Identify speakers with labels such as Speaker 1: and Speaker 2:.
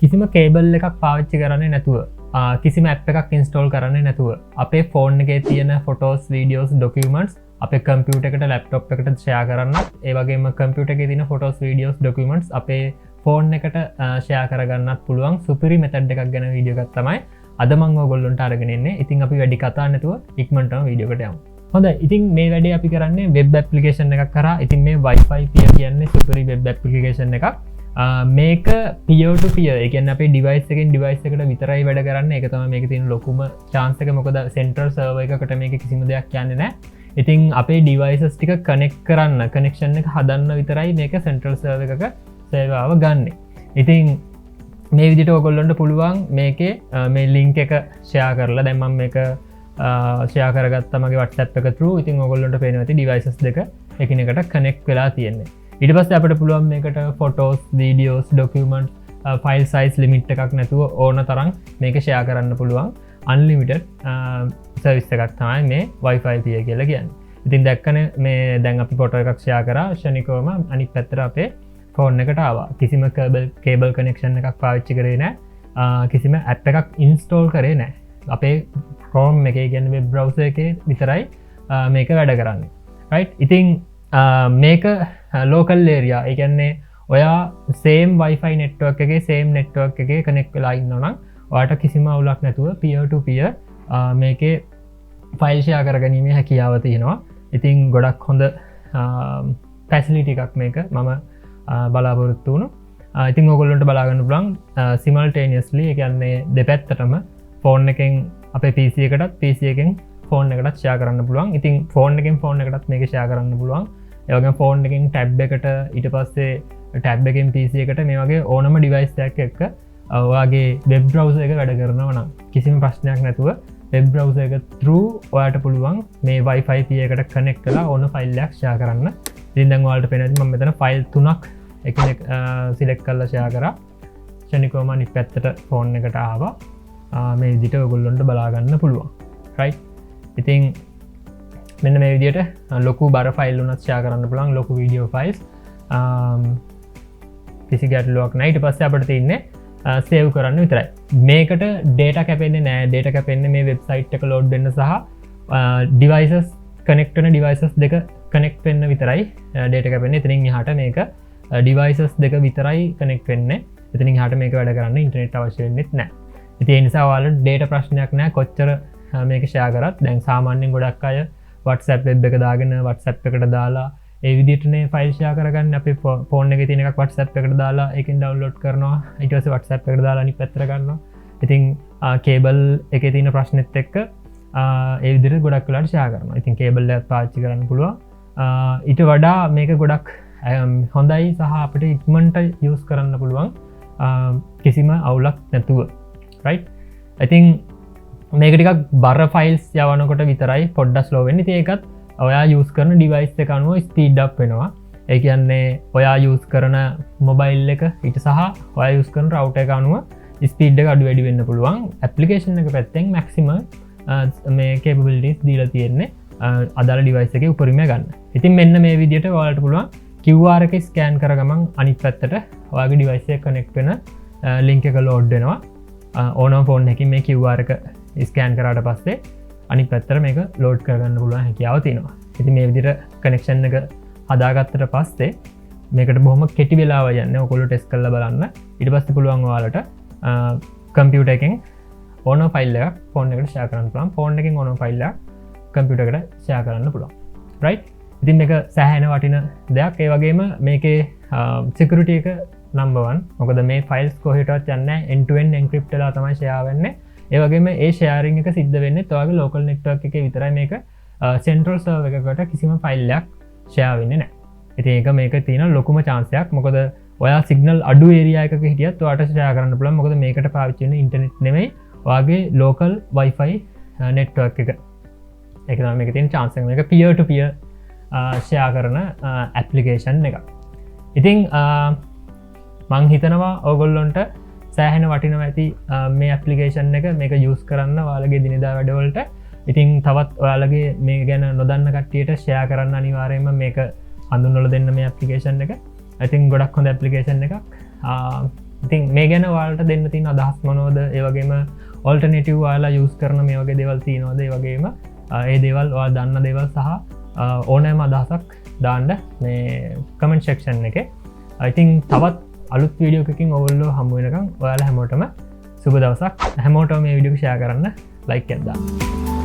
Speaker 1: කිසිම කේබල් එකක් පාවිච්චි කරන්නේ නැතුව කිසිම ඇප් එකක් ඉන්ස්ටෝල් කරන්නේ නැතුව අපේ ෆෝන් එකේ තියෙන ෆොටෝස් වීඩියෝස් ඩොකියුමන්ට්ස් අපේ කම්පියුටර් එකට ලැප්ටොප් එකට ෂෙයා කරන්න ඒ වගේම කම්පියුටර් එකේ තියෙන ෆොටෝස් වීඩියෝස් ඩොකියුමන්ට්ස් අපේ ෆෝන් එකට ෂෙයා කරගන්නත් පුළුවන් සුපිරි මෙතඩ් එකක් ගැන වීඩියෝ එකක් තමයි අද මම ඔයගොල්ලන්ට අරගෙන ඉන්නේ. ඉතින් අපි වැඩි කතා නැතුව ඉක්මනටම වීඩියෝ එකට යමු. හොඳයි. ඉතින් මේ වැඩේ අපි කරන්නේ වෙබ් ඇප්ලිකේෂන් එකක් කරා. ඉතින් මේ Wi-Fi peer කියන්නේ සුපිරි වෙබ් ඇප්ලිකේෂන් එකක්. මේක පියෝට පිය එකන්න අප ඩිවයිස් එකෙන් ඩිවයිස් එකට විතරයි වැඩ කරන්න එක තම මේක තින් ලොකුම චාන්සක මොකද සෙන්ටර් සර්ව එකකට මේක කිසිම දෙයක් කියන්න නෑ. ඉතින් අපේ ඩිවයිසස් ටික කනෙක් කරන්න කනෙක්ෂන් එක හදන්න විතරයි මේක සෙන්ට්‍රල් සර්ව එකක සේවාව ගන්න. ඉතින් මේ විදිට ඔගොල්ලොන්ට පුළුවන් මේකේ මේ ලිංක එක ෂයා කරලා දැම්මම් මේක ෂයා කරගත්තමගේ WhatsApp එක through. ඉතින් ඔගොල්ලොන්ට පේනවා ඇති ඩිවයිසස් දෙක එකිනෙකට කනෙක්ට් වෙලා තියෙන්නේ. ඊට පස්සේ අපිට පුළුවන් මේකට photos videos document file size limit එකක් නැතුව ඕන තරම් මේක ෂෙයා කරන්න පුළුවන් අන්ලිමිටඩ් සර්විස් එකක් තමයි මේ Wi-Fi peer කියලා කියන්නේ. ඉතින් දැක්කනේ මේ දැන් අපි ෆොටෝ එකක් ෂෙයා කරා ශනිකවම අනිත් පැත්තට අපේ ෆෝන් එකට ආවා. කිසිම කේබල් කනෙක්ෂන් එකක් පාවිච්චි කරේ නැහැ. කිසිම ඇප් එකක් ඉන්ස්ටෝල් කරේ නැහැ. අපේ Chrome එකේ කියන්නේ වෙබ් බ්‍රවුසර් එකේ විතරයි මේක වැඩ කරන්නේ. right? ඉතින් මේක ලෝකල් ඒරියා එකන්නේ ඔයා සේම් Wi-Fi නෙට්වර්ක් එකේ සේම් නෙට්වර්ක් එකේ කනෙක්ට් වෙලා ඉන්නවා නම් ඔයාට කිසිම අවුලක් නැතුව peer to peer මේකේ ෆයිල් ෂෙයා කරගැනීමේ හැකියාව තියෙනවා. ඉතින් ගොඩක් හොඳ ෆැසිලිටි එකක් මේක මම බලාපොරොත්තු වුණා. ඉතින් ඔයගොල්ලන්ට බලාගන්න පුළුවන් simultaneously ඒ කියන්නේ දෙපැත්තටම ෆෝන් එකෙන් අපේ PC එකටත් PC එකෙන් ෆෝන් එකටත් ෂෙයා කරන්න පුළුවන්. ඉතින් ෆෝන් එකෙන් ෆෝන් එකටත් මේක ෂෙයා කරන්න පුළුවන්. ඒ වගේම ෆෝන් එකෙන් ටැබ් එකට ඊට පස්සේ ටැබ් එකෙන් PC එකට මේ වගේ ඕනම ඩිවයිස් එකක් එක්ක ඔයාගේ වෙබ් බ්‍රවුසර් එක වැඩ කරනවා නම් කිසිම ප්‍රශ්නයක් නැතුව වෙබ් බ්‍රවුසර් එක through ඔයාට පුළුවන් මේ Wi-Fi peer එකට කනෙක්ට් කරලා ඕන ෆයිල් එකක් ෂෙයා කරන්න. ඉතින් දැන් ඔයාලට පේනවා මම මෙතන ෆයිල් 3ක් එකිනෙක සිලෙක්ට් කරලා ෂෙයා කරා. ශනිකවම අනිත් පැත්තට ෆෝන් එකට ආවා. මේ විදිහට ඔයගොල්ලන්ට බලා ගන්න පුළුවන්. right? ඉතින් මෙන්න මේ විදියට ලොකු බර ෆයිල් උනත් ෂෙයා කරන්න පුළුවන් ලොකු වීඩියෝ ෆයිල්ස් කිසි ගැටලුවක් නැහැ. ඊට පස්සේ අපිට තියෙන්නේ සේව් කරන්න විතරයි. මේකට data කැපෙන්නේ නැහැ. data කැපෙන්නේ මේ වෙබ්සයිට් එක ලෝඩ් වෙන්න සහ devices connect වෙන devices දෙක connect වෙන්න විතරයි data කැපෙන්නේ. එතනින් එහාට මේක devices දෙක විතරයි connect වෙන්නේ. එතනින් එහාට මේක වැඩ කරන්න ඉන්ටර්නෙට් අවශ්‍ය වෙන්නේ නැහැ. ඉතින් ඒ නිසා ඔයාලට data ප්‍රශ්නයක් නැහැ. කොච්චර මේක ෂෙයා කරත් දැන් සාමාන්‍යයෙන් ගොඩක් අය WhatsApp වෙබ් එක දාගෙන WhatsApp එකට දාලා ඒ විදිහටනේ ෆයිල් ෂෙයා කරගන්න අපේ ෆෝන් එකේ තියෙන එකක් WhatsApp එකට දාලා ඒකෙන් ඩවුන්ලෝඩ් කරනවා ඊට පස්සේ WhatsApp එකට දාලා අනිත් පැත්තට ගන්නවා. ඉතින් කේබල් එකේ තියෙන ප්‍රශ්නෙත් එක්ක ඒ විදිහට ගොඩක් වෙලාට ෂෙයා කරනවා. ඉතින් කේබල් එකක් පාවිච්චි කරන්න පුළුවන්. ඊට වඩා මේක ගොඩක් හොඳයි සහ අපිට ඉක්මනට යූස් කරන්න පුළුවන් කිසිම අවුලක් නැතුව. right? I think මේක ටිකක් බර ෆයිල්ස් යවනකොට විතරයි පොඩ්ඩක් ස්ලෝ වෙන්නේ. ඉතින් ඒකත් ඔයා යූස් කරන ඩිවයිස් එක අනුව ස්පීඩ් අප් වෙනවා. ඒ කියන්නේ ඔයා යූස් කරන මොබයිල් එක ඊට සහ ඔයා යූස් කරන රවුටර් එක අනුව ස්පීඩ් එක අඩු වැඩි වෙන්න පුළුවන්. ඇප්ලිකේෂන් එක පැත්තෙන් මැක්සිමම් මේ කේපබිලිටිස් දීලා තියෙන්නේ අදාළ ඩිවයිස් එකේ උපරිමය ගන්න. ඉතින් මෙන්න මේ විදිහට ඔයාලට පුළුවන් QR එක ස්කෑන් කර ගමන් අනිත් පැත්තට ඔයාගේ ඩිවයිස් එක කනෙක්ට් වෙන ලින්ක් එක ලෝඩ් වෙනවා. ඕනම ෆෝන් එකකින් මේ QR එක ස්කෑන් කරාට පස්සේ අනිත් පැත්තට මේක ලෝඩ් කරගන්න පුළුවන් හැකියාව තියෙනවා. ඉතින් මේ විදිහට කනෙක්ෂන් එක හදාගත්තට පස්සේ මේකට බොහොම කෙටි වෙලාවක් යන්නේ. ඔයගොල්ලෝ ටෙස්ට් කරලා බලන්න. ඊට පස්සේ පුළුවන් ඔයාලට කම්පියුටර් එකෙන් ඕන ෆයිල් එකක් ෆෝන් එකට ෂෙයා කරන්න පුළුවන්. ෆෝන් එකෙන් ඕන ෆයිල් එකක් කම්පියුටර් එකට ෂෙයා කරන්න පුළුවන්. right? ඉතින් මේක සෑහෙන වටින දෙයක්. ඒ වගේම මේකේ security එක number 1. මොකද මේ ෆයිල්ස් කොහෙටවත් යන්නේ නැහැ. end to end encrypt වෙලා තමයි ෂෙයා වෙන්නේ. ඒ වගේම ඒ ෂෙයාරින් එක සිද්ධ වෙන්නේ ඔයාගේ ලෝකල් නෙට්වර්ක් එකේ විතරයි. මේක සෙන්ට්‍රල් සර්වර් එකකට කිසිම ෆයිල් එකක් ෂෙයා වෙන්නේ නැහැ. ඉතින් ඒක මේක තියෙන ලොකුම chance එකක්. මොකද ඔයා සිග්නල් අඩු ඒරියා එකක හිටියත් ඔයාට ෂෙයා කරන්න පුළුවන්. මොකද මේකට පාවිච්චි වෙන්නේ ඉන්ටර්නෙට් නෙමෙයි ඔයාගේ ලෝකල් Wi-Fi නෙට්වර්ක් එක. ඒක තමයි මේකේ තියෙන chance එක. මේක peer to peer ෂෙයා කරන ඇප්ලිකේෂන් එකක්. ඉතින් මං හිතනවා ඔයගොල්ලොන්ට සෑහෙන වටිනවා ඇති මේ ඇප්ලිකේෂන් එක මේක යූස් කරන්න ඔයාලගේ දිනදා වැඩවලට. ඉතින් තවත් ඔයාලගේ මේ ගැන නොදන්න කට්ටියට ෂෙයා කරන්න අනිවාර්යයෙන්ම මේක හඳුන්වලා දෙන්න මේ ඇප්ලිකේෂන් එක. I think ගොඩක් හොඳ ඇප්ලිකේෂන් එකක්. ඉතින් මේ ගැන වාලට දෙන්න තින් අදහස් මනෝද ඒවගේම ඔල්ටනටව වාලා යස් කරන මේ වගේ දෙවල් තියනවාද වගේම ඒ දේවල් වා දන්න දේවල් සහ ඕනෑම අදහසක් දාන්ඩ මේ කමෙන්ට් ශෙක්ෂන් එක ඉතින් තවත් අලුත් වීඩියෝකින් ඔවල්ලෝ හමුවෙනකම් ඔයාල හැමෝටම සුබ දවසක් හැමෝට මේ විඩියෝ ෂයා කරන්න ලයික් ඇද්දා